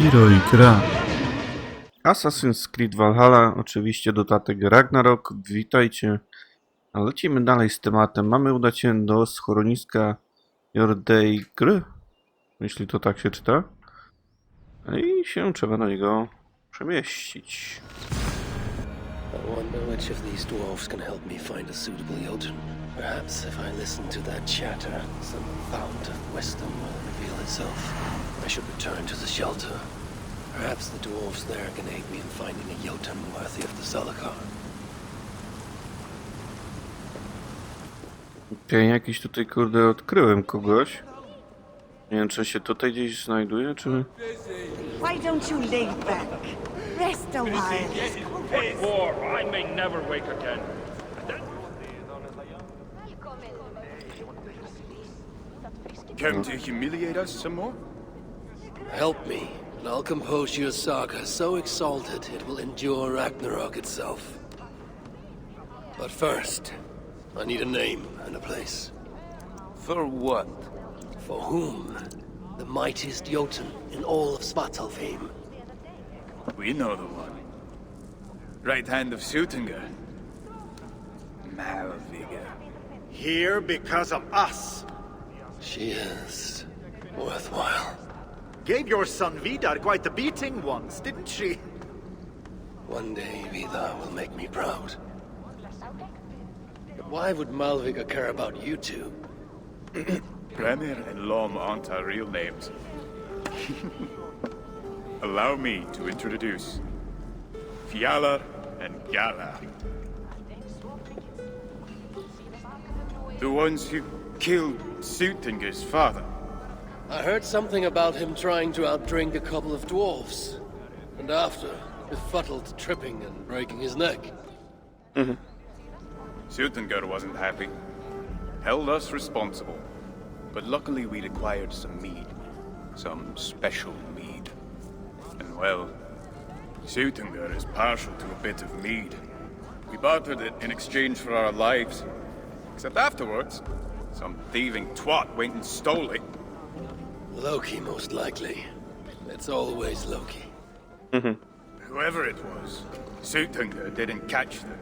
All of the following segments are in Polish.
Inspiruj, gra. Assassin's Creed Valhalla, oczywiście dodatek Ragnarok, witajcie. A lecimy dalej z tematem. Mamy udać się do schroniska Nordycka, jeśli to tak się czyta. I się trzeba na niego przemieścić. I wonder which of these dwarfs can help me find a suitable Jotun. Perhaps if I listen to that chatter, some fount of wisdom will reveal itself. I should return to the shelter. Perhaps the dwarfs there can aid me in finding a Jotun worthy of the Zalakar. Okej, jakiś tutaj kurde odkryłem kogoś. Nie wiem, czy się tutaj gdzieś znajduje, czy... Why don't you lay back? Rest a while. War, I may never wake again. Come to humiliate us some more? Help me, and I'll compose your saga so exalted it will endure Ragnarok itself. But first, I need a name and a place. For what? For whom? The mightiest Jotun in all of Svartalfheim. We know the one. Right hand of Sutinga. Malvigr. Here because of us. She is worthwhile. Gave your son Vidar quite the beating once, didn't she? One day Vidar will make me proud. But why would Malvigr care about you two? Premier and Lom aren't our real names. Allow me to introduce Fjalar and Gara. The ones who killed Sutinga's father. I heard something about him trying to outdrink a couple of dwarfs. And after, befuddled tripping and breaking his neck. Sutinga wasn't happy. Held us responsible. But luckily we'd acquired some mead. Some special mead. And well, Sutinga is partial to a bit of mead. We bartered it in exchange for our lives. Except afterwards, some thieving twat went and stole it. Loki, most likely. It's always Loki. Whoever it was, Sutinga didn't catch them.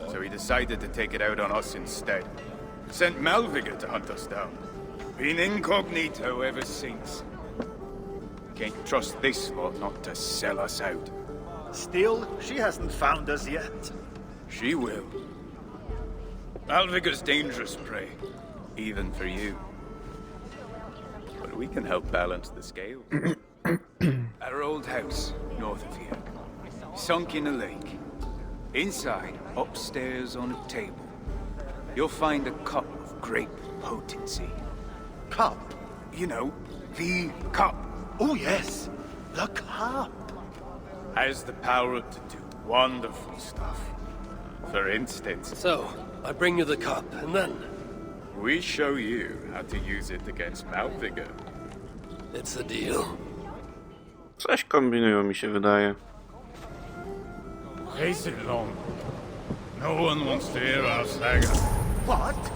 So he decided to take it out on us instead. Sent Malvigr to hunt us down. Been incognito ever since. Can't trust this lot not to sell us out. Still, she hasn't found us yet. She will. Malvigr's dangerous prey, even for you. But we can help balance the scales. At our old house, north of here. Sunk in a lake. Inside, upstairs on a table, you'll find a cup of great potency. Cup? You know, the cup. Oh yes, the cup. Has the power to do wonderful stuff. For instance, So, I bring you the cup, and then... we show you how to use it against Malvigr. It's a deal. Coś kombinują, mi się wydaje. Face it, Long. No one wants to hear our saga. What?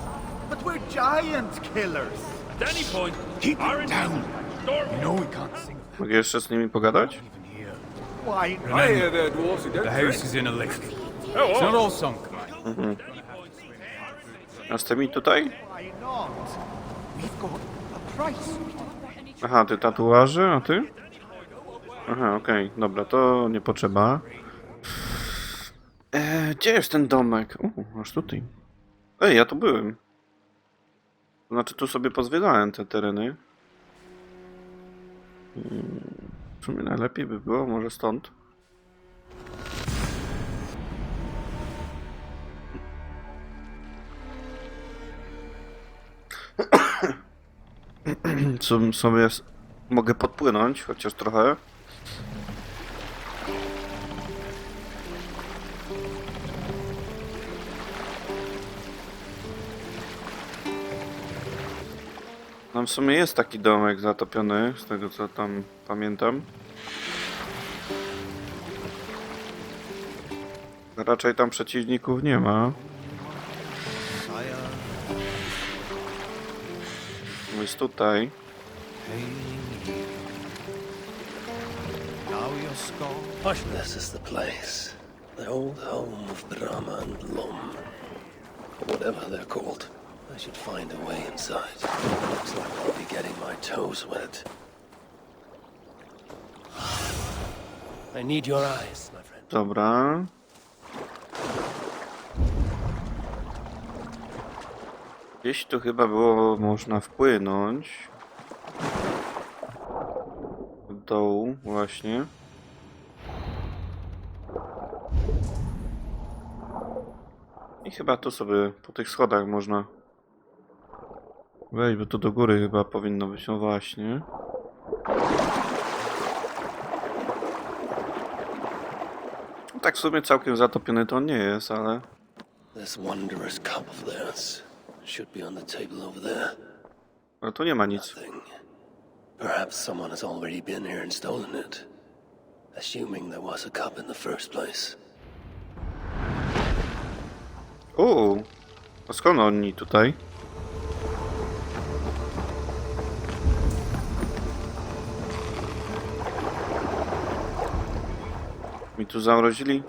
But we're giant killers. At any point, Keep our it down. storm. You know we can't sing Mogę jeszcze z nimi pogadać? even here. Why? Remember, the house is in a lake. It's not all sunk, man. A z tymi tutaj? Why not? We've got a price. Aha, ty tatuaże, a ty? Aha, okej, dobra, to nie potrzeba. Gdzie jest ten domek? Aż tutaj. Ej, ja tu byłem. Znaczy, tu sobie pozwiedzałem te tereny. W sumie najlepiej by było, może stąd. Sobie mogę podpłynąć, chociaż trochę. Tam w sumie jest taki domek zatopiony, z tego co tam pamiętam. Raczej tam przeciwników nie ma. Jest tutaj. your skull? Hush, this is the place. The old home of Brahma and Lom. Or whatever they're called. I should find a way inside. Looks like I'll be getting my toes wet. I need your eyes, my friend. Dobra. Gdzieś tu chyba było można wpłynąć. W dołu właśnie. I chyba tu sobie po tych schodach można wejść, bo tu do góry chyba powinno być. No właśnie. Tak w sumie całkiem zatopiony to nie jest, ale... This wondrous cup of theirs should be on the table over there. Ale tu nie ma nic. Nothing. Perhaps someone has already been here and stolen it. Assuming there was a cup in the first place. A skąd oni tutaj? Mi tu zamrozili?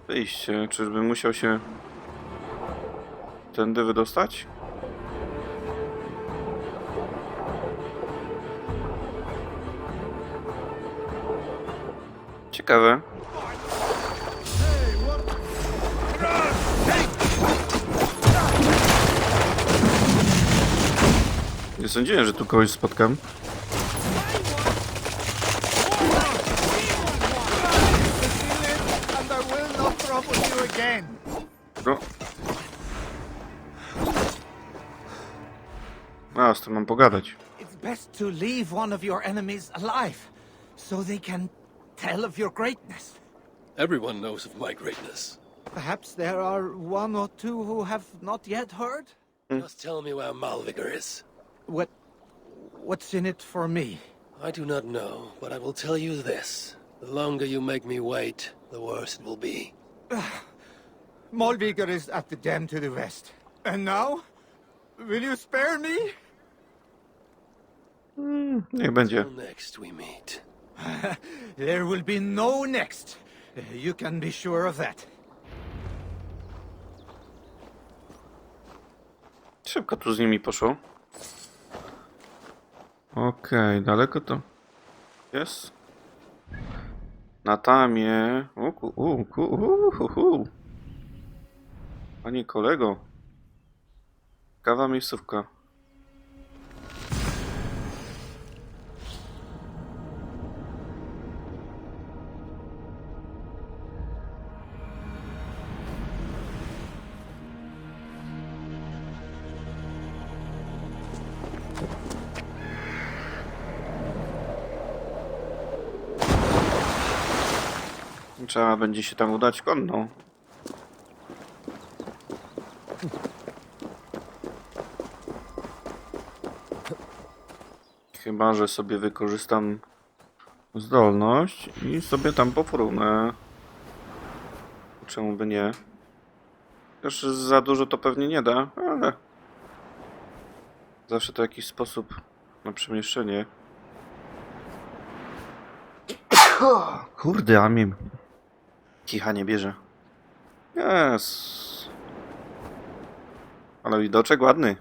Wyjście. Czyżbym musiał się tędy wydostać? Ciekawe. Nie sądziłem, że tu kogoś spotkam. No. A, z tym mam pogadać. It's best to leave one of your enemies alive, so they can tell of your greatness. Everyone knows of my greatness. Perhaps there are one or two who have not yet heard? Just tell me where Malvigr is. What's in it for me? I do not know, but I will tell you this. The longer you make me wait, the worse it will be. Malvigr is at the dam to the west. And now? Will you spare me? Niech będzie. Till next we meet. There will be no next. You can be sure of that. Szybko tu z nimi poszło. Okej, daleko to jest? Na tamie. Panie kolego. Kawa miejscówka. Trzeba będzie się tam udać konną. Chyba że sobie wykorzystam zdolność i sobie tam pofrunę. Czemu by nie? Też za dużo to pewnie nie da, ale zawsze to jakiś sposób na przemieszczenie. Kurde, a mnie kicha nie bierze. Jest. Ale widoczek ładny.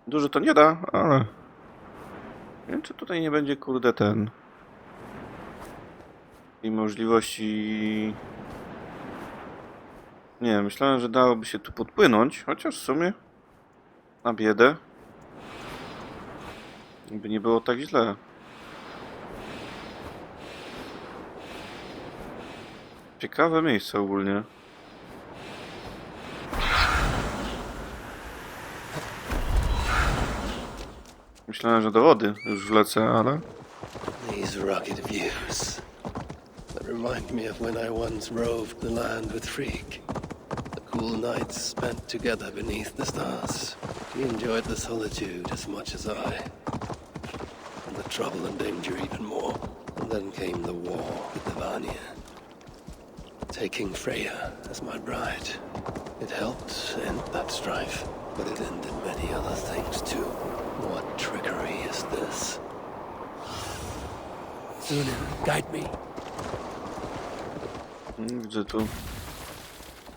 Dużo to nie da, ale... Nie wiem, czy tutaj nie będzie, kurde, i możliwości... Nie, myślałem, że dałoby się tu podpłynąć, chociaż w sumie na biedę by nie było tak źle. Ciekawe miejsce ogólnie. Myślałem, że do wody już wlecę, ale... These rugged views that remind me of when I once roved the land with Frigg. The cool nights spent together beneath the stars. He enjoyed the solitude as much as I. And the trouble and danger even more. And then came the war with the Vanya. Taking Freya as my bride. It helped end that strife, but it ended many other things too. What trickery is this? Odyn, guide me. Widzę tu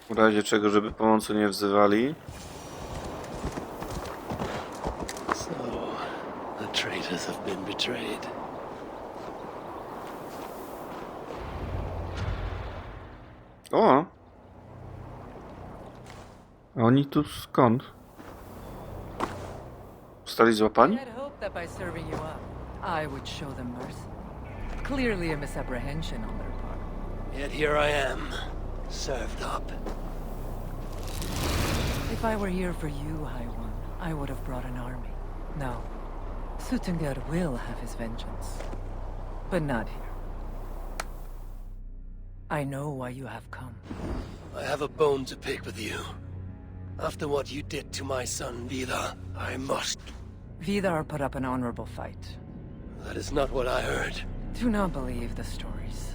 w razie czego, żeby pomocy nie wzywali. So, the traitors have been betrayed. O! A oni tu skąd? Zostali złapani? I'd hoped that by serving you up, I would show them mercy. Clearly a misapprehension on their part. Yet here I am, served up. If I were here for you, High One, I would have brought an army. No. Suttungr will have his vengeance. But not here. I know why you have come. I have a bone to pick with you. After what you did to my son, Vidar, I must. Vidar put up an honorable fight. That is not what I heard. Do not believe the stories.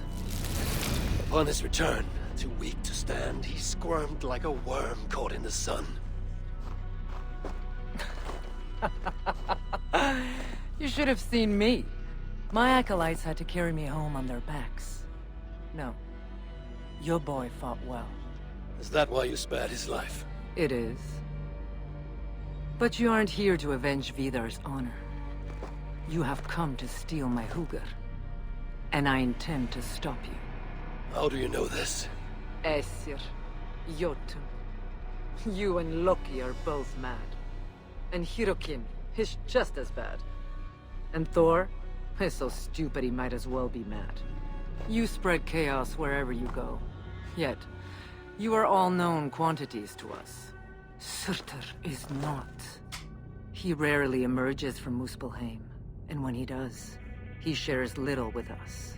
Upon his return, too weak to stand, he squirmed like a worm caught in the sun. You should have seen me. My acolytes had to carry me home on their backs. No. Your boy fought well. Is that why you spared his life? It is. But you aren't here to avenge Vidar's honor. You have come to steal my hugr. And I intend to stop you. How do you know this? Aesir, Jotun. You and Loki are both mad. And Hirokin is just as bad. And Thor is so stupid he might as well be mad. You spread chaos wherever you go. Yet, you are all known quantities to us. Surtra is not. He rarely emerges from Muspelheim, and when he does, he shares little with us.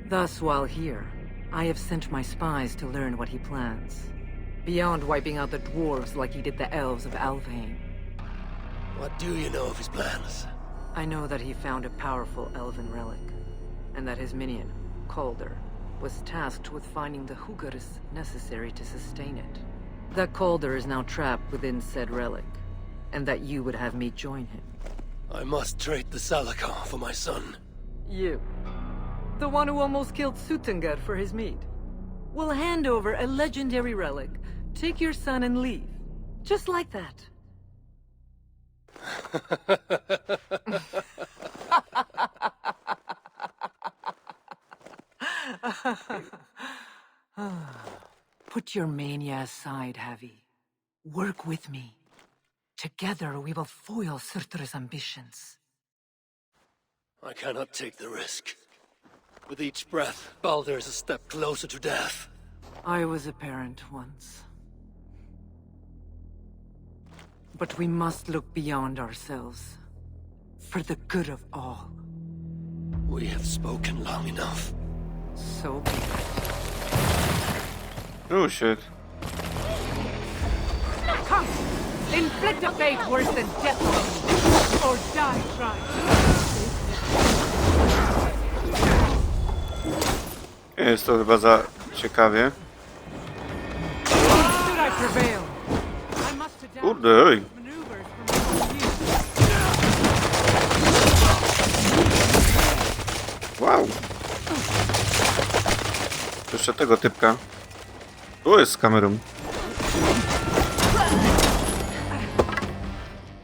Thus, while here, I have sent my spies to learn what he plans. Beyond wiping out the dwarves like he did the elves of Alfheim. What do you know of his plans? I know that he found a powerful elven relic, and that his minion, Calder, was tasked with finding the hugrs necessary to sustain it. That Calder is now trapped within said relic, and that you would have me join him. I must trade the Salakar for my son. You, the one who almost killed Suttungr for his meat, will hand over a legendary relic, take your son and leave. Just like that. Put your mania aside, Havi. Work with me. Together we will foil Surtra's ambitions. I cannot take the risk. With each breath, Baldur is a step closer to death. I was a parent once. But we must look beyond ourselves. For the good of all. We have spoken long enough. So be it. Oh shit. Come! Inflict a fate worse than death or die trying. Jest to chyba za ciekawie. Should I prevail? I must adapt Kurde, oj. maneuvers from you. Wow. Jeszcze tego typka. Tu jest z kamerą.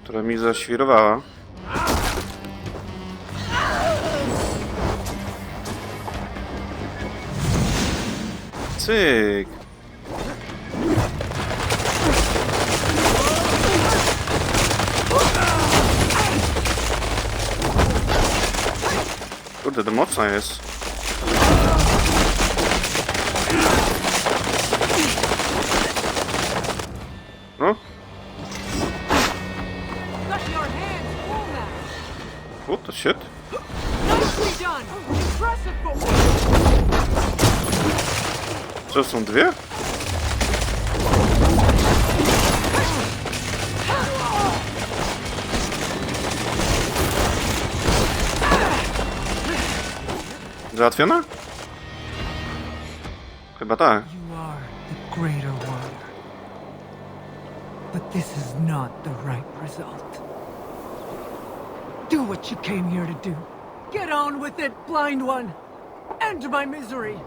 Która mi zaświrowała. Cyk. Kurde, to mocna jest. No. Got your hands full now. What the shit? Nicely done. Impressive footwork. Co, są dwie? Załatwiona? Chyba tak. You are the greater warrior. But this is not the right result. Do what you came here to do. Get on with it, blind one! End my misery!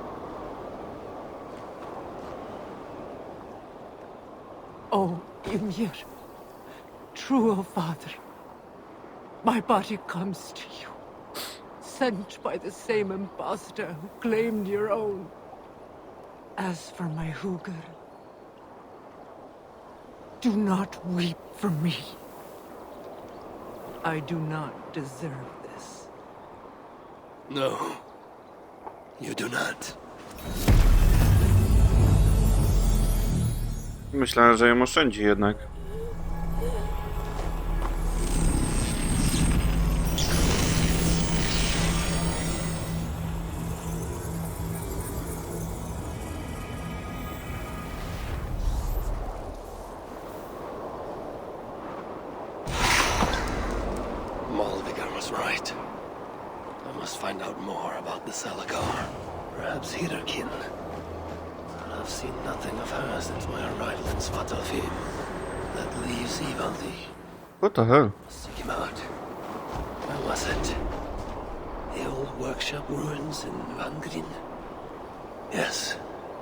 Oh, Ymir, true, O Father, my body comes to you, sent by the same impostor who claimed your own. As for my Hugr, do not weep for me. I do not deserve this. No, you do not. Myślałem, że ją oszczędzi jednak. Malvigr was right. I must find out more about the Salakar. Perhaps Hirakin. I've seen nothing of her since my arrival in Svartalfheim. That leaves Ivaldi. What the hell? Seek him out. Where was it? The old workshop ruins in Vangrin? Yes,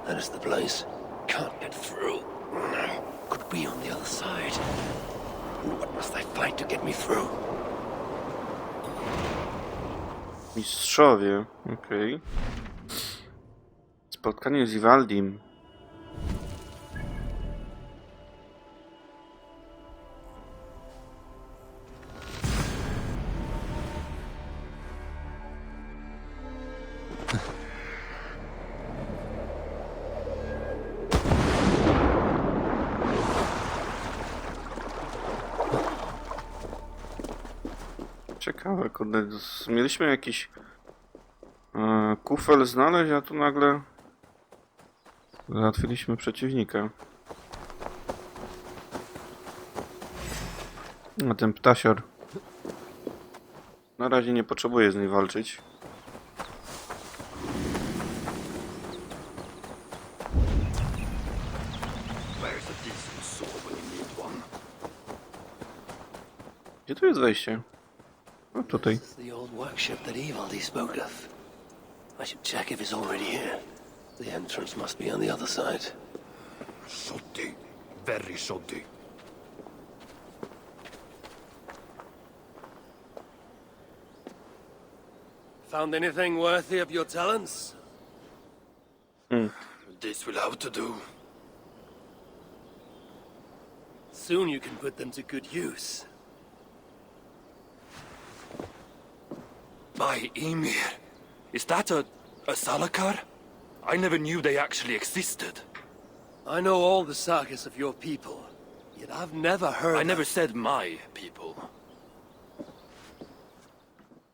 that is the place. Can't get through. Could be on the other side. What must I fight to get me through? Mistrzowie, okej. Spotkanie z Ivaldim. Ciekawe, kurde, mieliśmy jakiś kufel znaleźć, a tu nagle załatwiliśmy przeciwnika. A ten ptasior na razie nie potrzebuje z nim walczyć. Gdzie tu jest wejście? O, tutaj. This is the old workshop that Ivaldi spoke of. I should check if he's already here. The entrance must be on the other side. Shoddy. Very shoddy. Found anything worthy of your talents? This will have to do. Soon you can put them to good use. By Ymir. Is that a Salakar? I never knew they actually existed. I know all the sagas of your people, yet I've never heard I never said my people.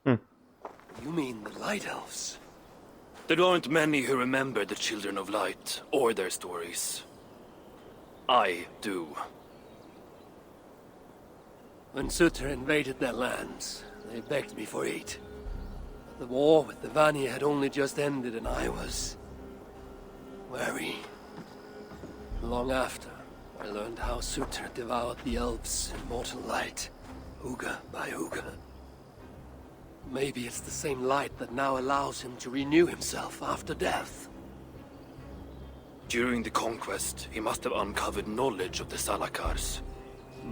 You mean the Light Elves? There aren't many who remember the Children of Light or their stories. I do. When Surtra invaded their lands, they begged me for aid. The war with the Vani had only just ended and I was wary. Long after, I learned how Surtra devoured the elves' immortal light, Huga by Huga. Maybe it's the same light that now allows him to renew himself after death. During the conquest, he must have uncovered knowledge of the Salakars.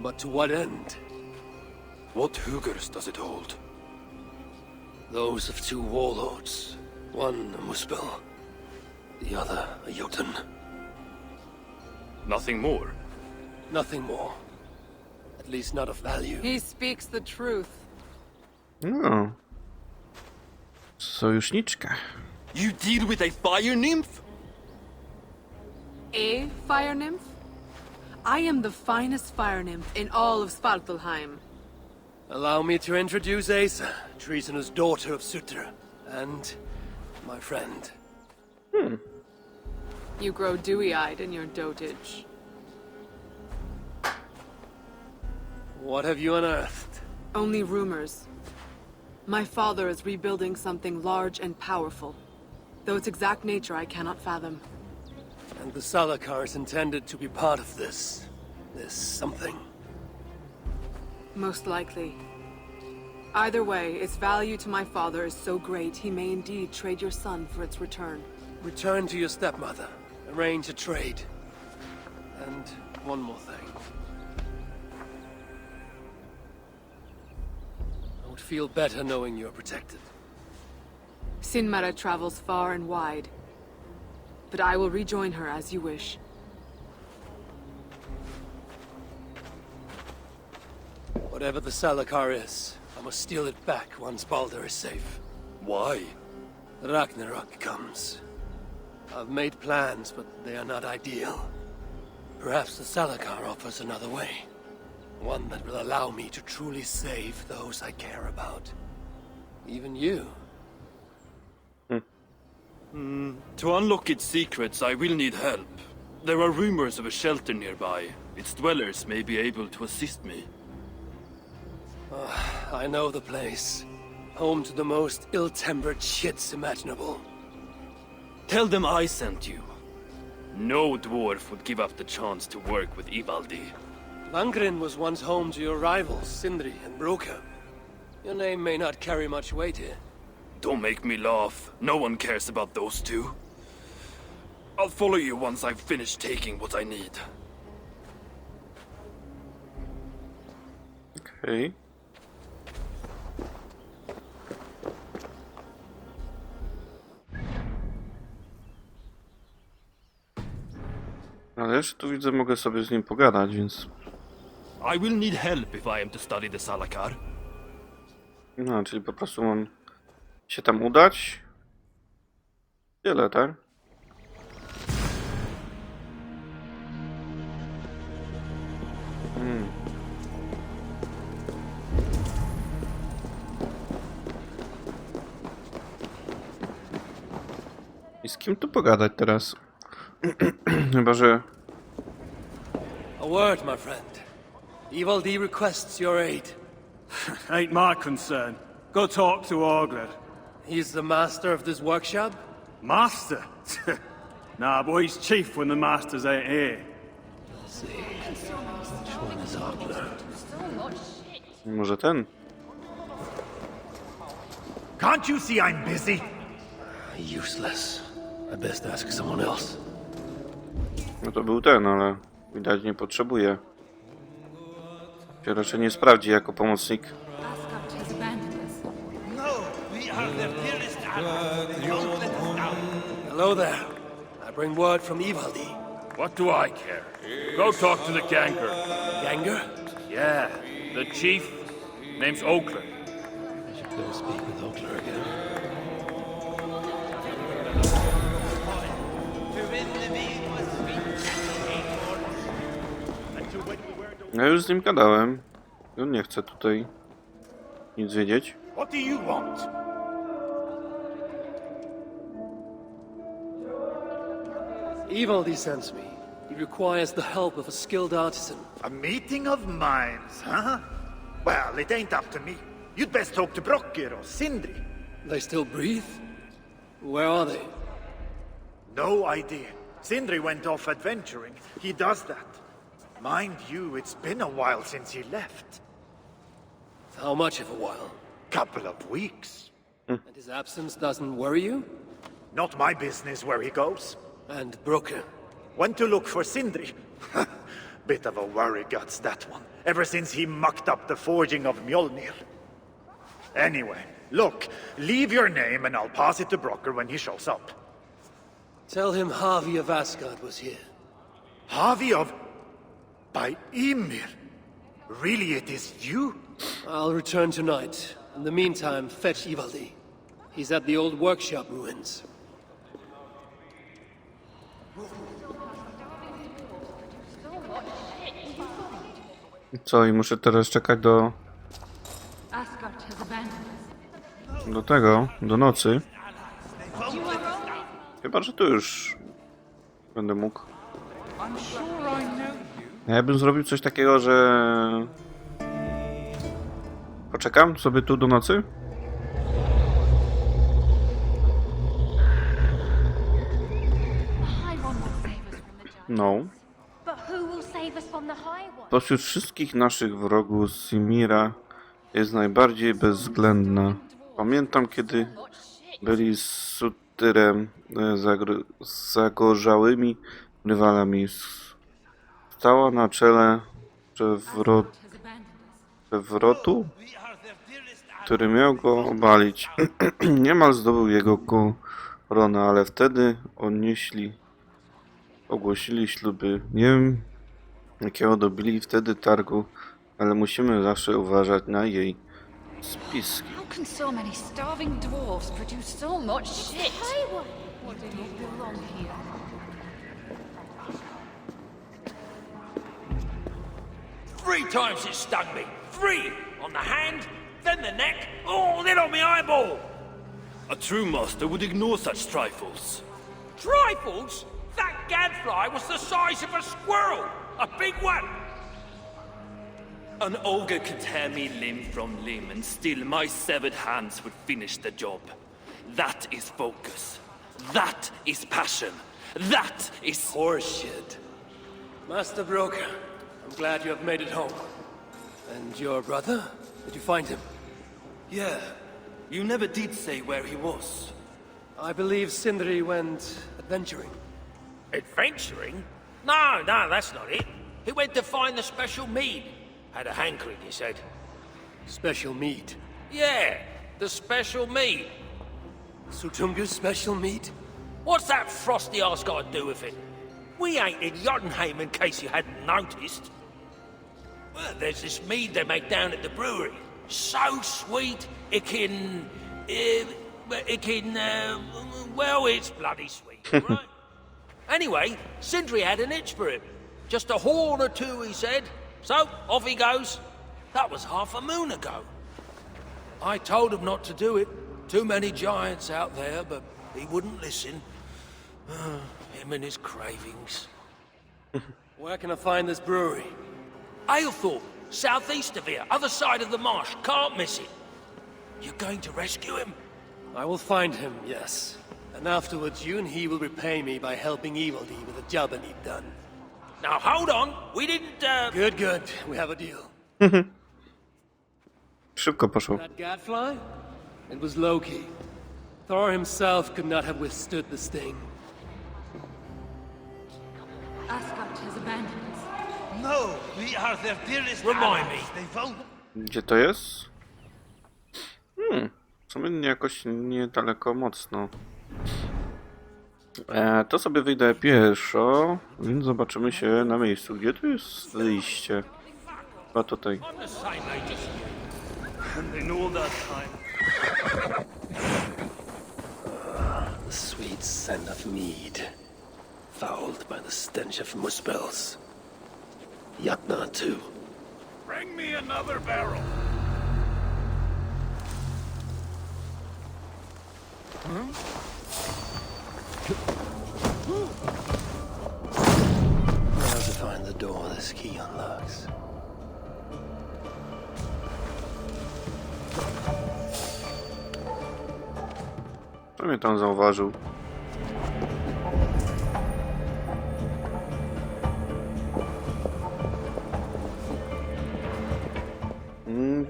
But to what end? What Hugars does it hold? Those of two warlords. One a Muspel, the other a Jotun. Nothing more. Nothing more. At least not of value. He speaks the truth. No. Sojuszniczka. You deal with a fire nymph? A fire nymph? I am the finest fire nymph in all of Svartalfheim. Allow me to introduce Asa, treasonous daughter of Surtra, and my friend. You grow dewy-eyed in your dotage. What have you unearthed? Only rumors. My father is rebuilding something large and powerful, though its exact nature I cannot fathom. And the Salakar is intended to be part of this something. Most likely. Either way, its value to my father is so great he may indeed trade your son for its return. Return to your stepmother. Arrange a trade. And one more thing. I would feel better knowing you're protected. Sinmara travels far and wide, but I will rejoin her as you wish. Whatever the Salakar is, I must steal it back once Baldur is safe. Why? Ragnarok comes. I've made plans, but they are not ideal. Perhaps the Salakar offers another way. One that will allow me to truly save those I care about. Even you. To unlock its secrets, I will need help. There are rumors of a shelter nearby. Its dwellers may be able to assist me. I know the place. Home to the most ill-tempered shits imaginable. Tell them I sent you. No dwarf would give up the chance to work with Ivaldi. Langren was once home to your rivals, Sindri and Broka. Your name may not carry much weight here. Don't make me laugh. No one cares about those two. I'll follow you once I've finished taking what I need. Okej. Ale jeszcze tu widzę, mogę sobie z nim pogadać, więc... I will need help if I am to study the Salakar. No, czyli po prostu mam się tam udać. Tyle, tak? I z kim tu pogadać teraz? Chyba, że... A word, my friend. Ivaldi requests your aid. Ain't my concern. Go talk to Orgler. He's the master of this workshop? Master? Nah, boy, he's chief when the masters ain't here. Let's see. Which one is Orgler? Może ten? Can't you see I'm busy? Useless. I best ask someone else. No to był ten, ale widać nie potrzebuje. Się raczej nie sprawdzi jako pomocnik. Hello there. I bring word from Ivaldi. What do I care? Go talk to the Ganger. Ganger? Yeah, the chief. Name's Oakler. I should go speak with Oakler again. Ja już z nim gadałem. On nie chce tutaj nic wiedzieć. What do you want? Ivaldi sends me. He requires the help of a skilled artisan. A meeting of minds, huh? Well, it ain't up to me. You'd best talk to Brokkr or Sindri. They still breathe? Where are they? No idea. Sindri went off adventuring. He does that. Mind you, it's been a while since he left. How much of a while? Couple of weeks. And his absence doesn't worry you? Not my business where he goes. And Broka? Went to look for Sindri. Bit of a worry guts, that one. Ever since he mucked up the forging of Mjolnir. Anyway, look, leave your name and I'll pass it to Brokkr when he shows up. Tell him Havi of Asgard was here. Havi of... by Ymir? Really, it is you? I'll return tonight. In the meantime, fetch Ivaldi. He's at the old workshop ruins. Co, i muszę teraz czekać do tego, do nocy. Chyba, że tu już będę mógł. Ja bym zrobił coś takiego, że poczekam sobie tu do nocy. No. Pośród wszystkich naszych wrogów z Ymira jest najbardziej bezwzględna. Pamiętam, kiedy byli z Sutrem zagorzałymi rywalami. Stała na czele przewrotu, który miał go obalić. Niemal zdobył jego koronę, ale wtedy ogłosili śluby. Nie wiem, jakiego dobili wtedy targu, ale musimy zawsze uważać na jej spiski. How can so many starving dwarves produce so much shit? What don't belong here? 3 times it stung me. 3! On the hand, then the neck, oh, then on my eyeball! A true master would ignore such trifles. Trifles? That gadfly was the size of a squirrel! A big one! An ogre could tear me limb from limb, and still my severed hands would finish the job. That is focus. That is passion. That is Horseshit. Master Broker, I'm glad you have made it home. And your brother? Did you find him? Yeah. You never did say where he was. I believe Sindri went adventuring. Adventuring? No, that's not it. He went to find the special mead. Had a hankering, he said. Special meat. Yeah, the special mead. Sutunga's special meat? What's that frosty arse got to do with it? We ain't in Jotunheim, in case you hadn't noticed. Well, there's this mead they make down at the brewery. So sweet, well, it's bloody sweet, right? Anyway, Sindri had an itch for him. Just a horn or two, he said. So, off he goes. That was half a moon ago. I told him not to do it. Too many giants out there, but he wouldn't listen. Him and his cravings. Where can I find this brewery? Aylthorpe, southeast of here, other side of the marsh. Can't miss it. You're going to rescue him? I will find him, yes. And afterwards, you and he will repay me by helping Evildy with the job I need done. Now, hold on. We didn't, Good. We have a deal. Szybko poszło. That gadfly? It was Loki. Thor himself could not have withstood the sting. Asgard has abandoned us. No, we are their dearest Remind allies. me. They vote. Gdzie to jest? W sumie jakoś niedaleko mocno. To sobie wyjdę pieszo, więc zobaczymy się na miejscu. Gdzie tu jest wyjście? Chyba tutaj. I'm the same age as you. And they know that time. The sweet scent of mead, fouled by the stench of muspels. Jatna too. Bring me another barrel. Now to find the door this key unlocks. Co mnie tam zauważył?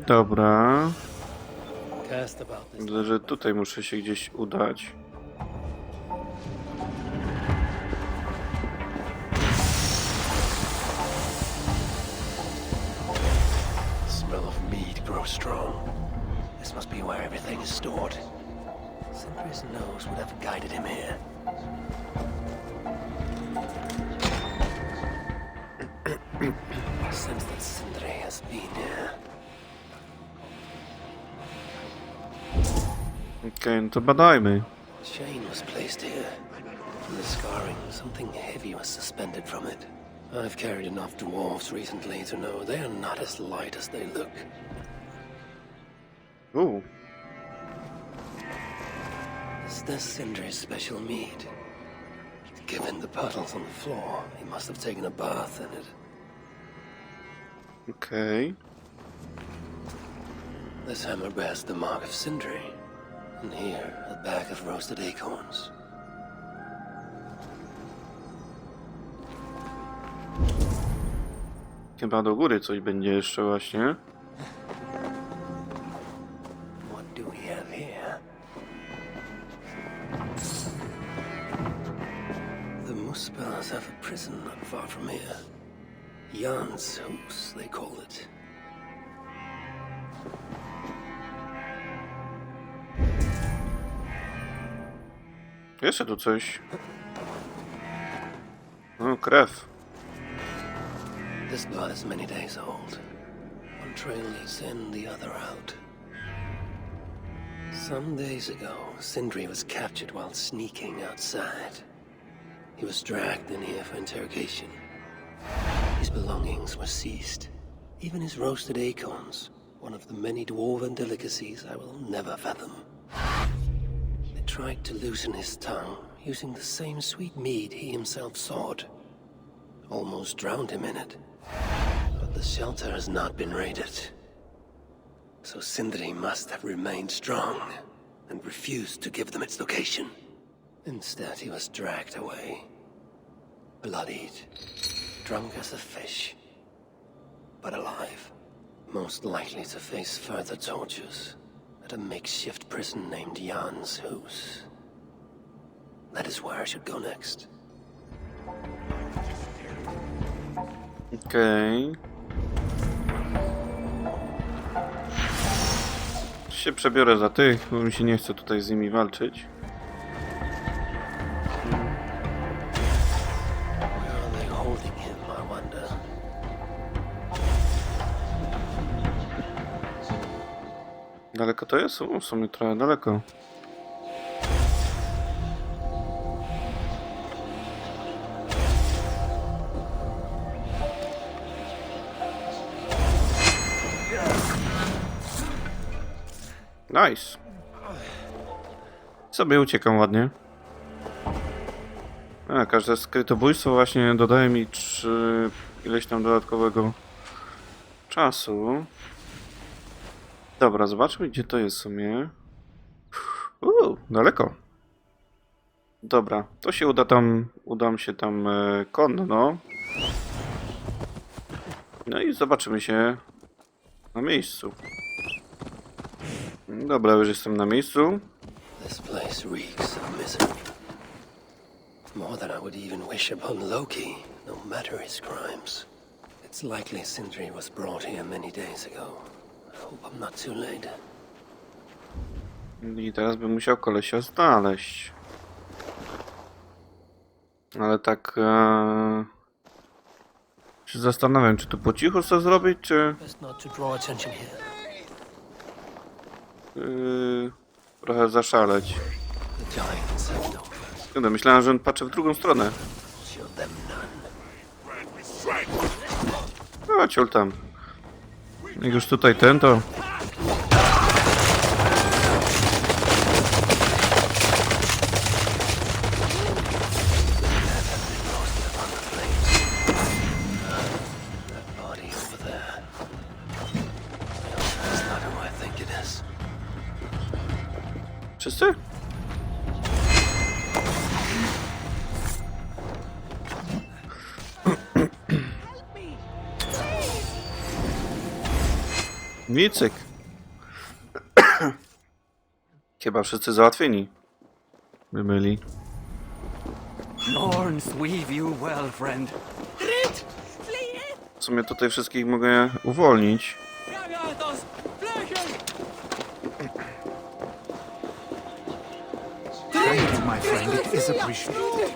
Dobra. Cast about this. Myślę, że tutaj muszę się gdzieś udać. The smell of mead grows strong. This must be where everything is stored. Sindri's nose would have guided him here. I sense that Sindri has been here. Okej, no to badajmy. The chain was placed here. From the scarring, something heavy was suspended from it. I've carried enough dwarves recently to know they are not as light as they look. Ooh. Is this Sindri's special mead? Given the puddles on the floor, he must have taken a bath in it. Okej. This hammer bears the mark of Sindri. And here, a bag of roasted acorns. Chyba do góry coś będzie jeszcze właśnie. do we have here? The Muspels have a prison not far from here. Jan's house, they call it. Jeszcze tu coś. O, krew. This blood is many days old. One trail leads in, the other out. Some days ago, Sindri was captured while sneaking outside. He was dragged in here for interrogation. His belongings were seized. Even his roasted acorns, one of the many dwarven delicacies I will never fathom. They tried to loosen his tongue, using the same sweet mead he himself sought. Almost drowned him in it. But the shelter has not been raided. So Sindri must have remained strong and refused to give them its location. Instead, he was dragged away. Bloodied, drunk as a fish, but alive. Most likely to face further tortures at a makeshift prison named Jan's house. That is where I should go next. Okej. Się przebiorę za tych, bo mi się nie chce tutaj z nimi walczyć. Daleko to jest? W sumie trochę daleko. Nice. Sobie uciekam ładnie. A, każde skrytobójstwo właśnie dodaje mi ileś tam dodatkowego czasu. Dobra, zobaczmy gdzie to jest w sumie. Daleko. Dobra, to się udam się tam konno. No i zobaczymy się na miejscu. Dobra, już jestem na miejscu. This place reeks of misery. More than I would even wish upon Loki, no matter his crimes. It's likely Sindri was brought here many days ago. I hope I'm not too late. I teraz bym musiał kolesia znaleźć. Ale tak... się zastanawiam, czy tu po cichu co zrobić, czy... trochę zaszaleć. Myślałem, że on patrzy w drugą stronę. A, ciul tam. Jak już tutaj ten, to... Wszyscy? Micyk. Chyba wszyscy załatwieni. By byli. Norns weave you well, friend. W sumie tutaj wszystkich mogę uwolnić. My friend, it is appreciated.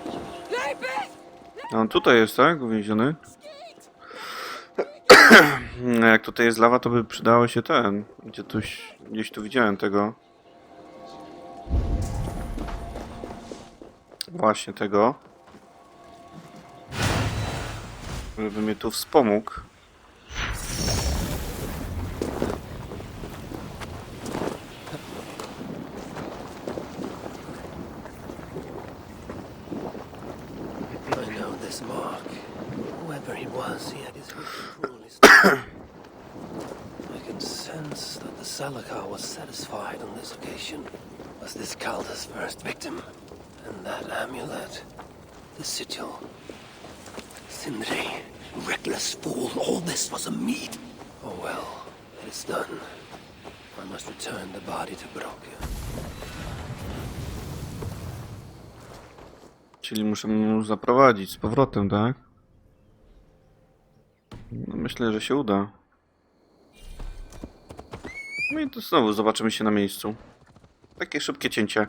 A on tutaj jest, tak? Uwięziony. Jak tutaj jest lawa, to by przydało się ten. Gdzieś tu widziałem tego. Właśnie tego. Żeby mnie tu wspomógł. Salakar was satisfied on this occasion. Was this Calder's first victim? And that amulet, the sigil. Sindri, reckless fool, all this was a meat. Oh well, it is done. I must return the body to Broker. Czyli muszę ją zaprowadzić z powrotem, tak? No, myślę, że się uda. No i to znowu zobaczymy się na miejscu. Takie szybkie cięcie.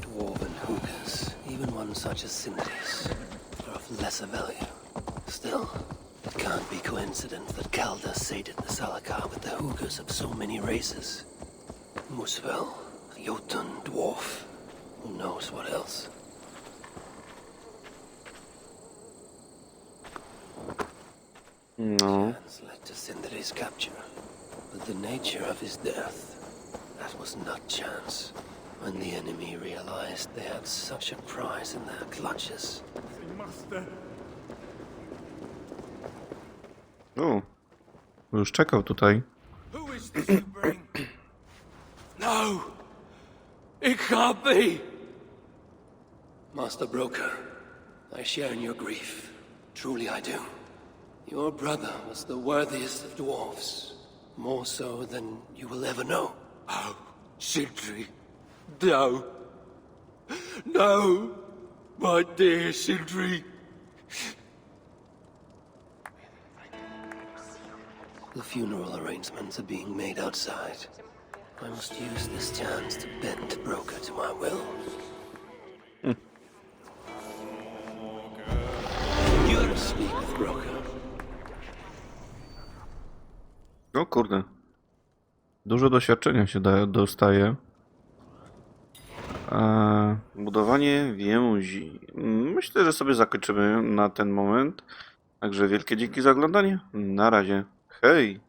Dwarven hookahs, even one such as Sindri's, are of lesser value. Still, it can't be coincidence that Kalda sated the Salakar with the hookahs of so many races. Muspel, Jotun, dwarf, who knows what else? No. Chance led to Sindri's capture, but the nature of his death, that was not chance. When the enemy realized they had such a prize in their clutches. O, już czekał tutaj. Who is this you bring? No! It can't be! Master Broker, I share in your grief. Truly I do. Your brother was the worthiest of dwarfs, more so than you will ever know. Oh, Sindri. No. No! My dear Sindri. The funeral arrangements are being made outside. I must use this chance to bend Broker to my will. You speak with Broker. O kurde. Dużo doświadczenia się dostaje. Budowanie więzi. Myślę, że sobie zakończymy na ten moment. Także wielkie dzięki za oglądanie. Na razie. Hej!